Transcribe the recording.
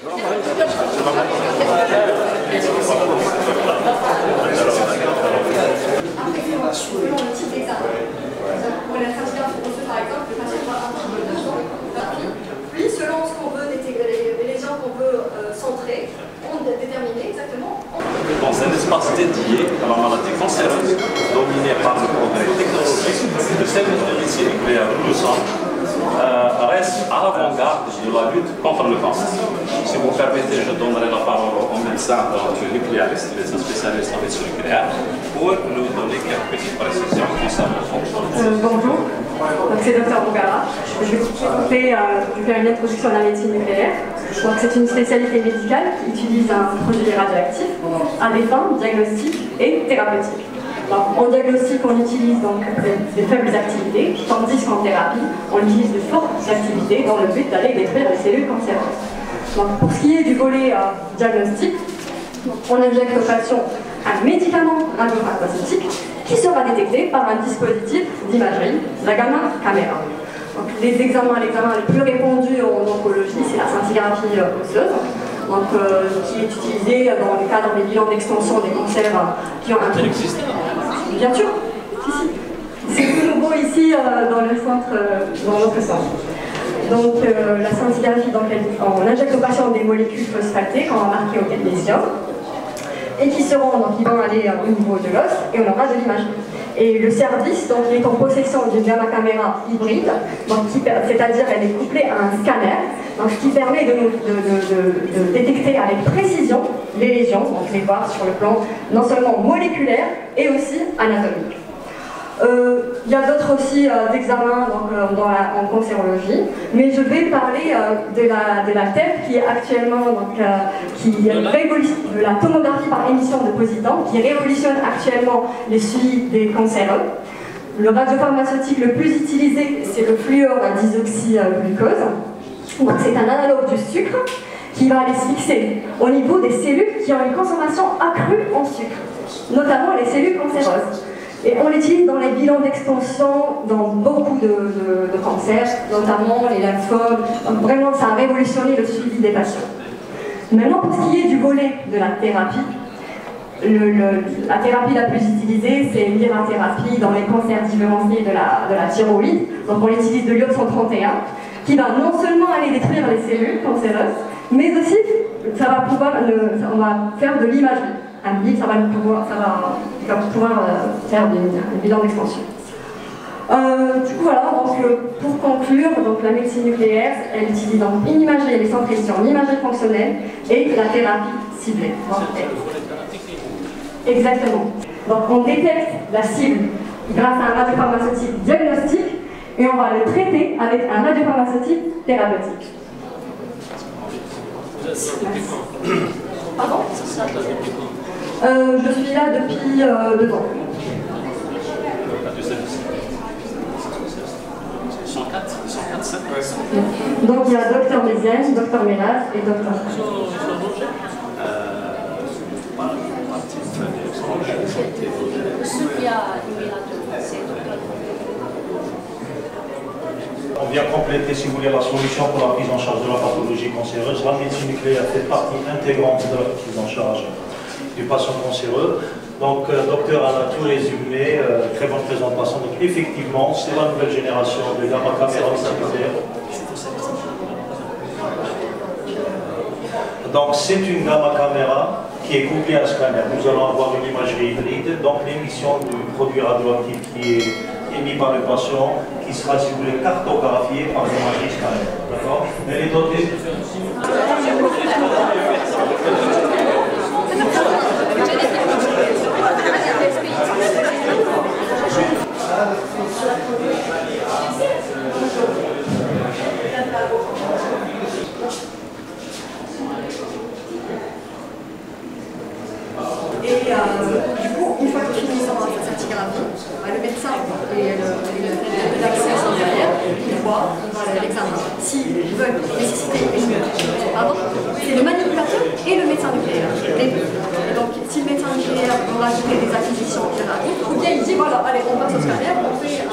Selon le type d'examen. Pour la scintigraphie osseuse, par exemple, le patient va avoir un besoin. Puis, selon ce qu'on veut, les lésions qu'on veut centrer, on détermine exactement. Dans un espace dédié à la maladie cancéreuse, dominé par le progrès technologique, le service de médecine nucléaire du centre reste à l'avant-garde de la lutte contre le cancer. Si vous permettez, je donnerai la parole au médecin nucléariste, médecin spécialiste en médecine nucléaire, pour nous donner quelques petites précisions concernant le fonctionnement. Bonjour, c'est Dr Bongara. Je vais faire une introduction à la médecine nucléaire. C'est une spécialité médicale qui utilise un produit radioactif à des fins diagnostiques et thérapeutiques. En diagnostic, on utilise donc des faibles activités, tandis qu'en thérapie, on utilise de fortes activités dans le but d'aller détruire les cellules cancéreuses. Donc, pour ce qui est du volet diagnostic, on injecte au patient un médicament radiopharmaceutique qui sera détecté par un dispositif d'imagerie, la gamma caméra. Donc, les examens les plus répandus en oncologie, c'est la scintigraphie osseuse. Donc, qui est utilisée dans le cadre des bilans d'extension des cancers qui ont un taux. Bien sûr, si. C'est tout nouveau ici dans le centre, dans notre centre. Donc, la scintigraphie, on injecte au patient des molécules phosphatées qu'on va marquer au magnésium et qui vont aller au niveau de l'os et on aura de l'image. Et le service est en possession d'une gamma caméra hybride, c'est-à-dire elle est couplée à un scanner, ce qui permet de détecter avec précision les lésions, donc les voir sur le plan non seulement moléculaire et aussi anatomique. Il y a d'autres aussi examens en cancérologie, mais je vais parler de la TEP qui est actuellement de la tomographie par émission de positons, qui révolutionne actuellement les suivis des cancéreux. Le radiopharmaceutique le plus utilisé, c'est le fluor disoxyglucose. C'est un analogue du sucre qui va aller se fixer au niveau des cellules qui ont une consommation accrue en sucre, notamment les cellules cancéreuses. Et on l'utilise dans les bilans d'extension dans beaucoup de cancers, notamment les lymphomes. Donc vraiment, ça a révolutionné le suivi des patients. Maintenant, pour ce qui est du volet de la thérapie, la thérapie la plus utilisée, c'est l'irathérapie dans les cancers différenciés de la thyroïde. Donc on utilise de l'iode 131, qui va non seulement aller détruire les cellules cancéreuses, mais aussi on va faire de l'imagerie. Un bip, ça va pouvoir faire des bilans d'extension. Du coup, voilà, pour conclure, la médecine nucléaire, elle utilise une imagerie, elle est centrée sur l'imagerie fonctionnelle et la thérapie ciblée. Exactement. Donc, on détecte la cible grâce à un radiopharmaceutique diagnostique et on va le traiter avec un radiopharmaceutique thérapeutique. Pardon ? Je suis là depuis 2 ans. Donc il y a Dr Méziane, Dr Mélas et Dr. On vient compléter, si vous voulez, la solution pour la prise en charge de la pathologie cancéreuse. La médecine nucléaire fait partie intégrante de la prise en charge du patient cancéreux. Donc, docteur a tout résumé, très bonne présentation. Donc, effectivement, c'est la nouvelle génération de gamma caméra nucléaire. Donc, c'est une gamma caméra qui est couplée à un scanner. Nous allons avoir une imagerie hybride, donc l'émission du produit radioactif qui est émis par le patient, qui sera, si vous voulez, cartographié par l'imagerie scanner. D'accord? Elle est dotée. Et du coup, une fois que nous finissons sa scintigraphie, le médecin et la personne derrière, ils voient l'examen. S'ils veulent nécessiter c'est le manipulateur et le médecin nucléaire. Les deux. Et donc, si le médecin nucléaire veut rajouter des acquisitions thérapeutiques, ou bien il dit voilà, allez, on passe au scanner, on fait un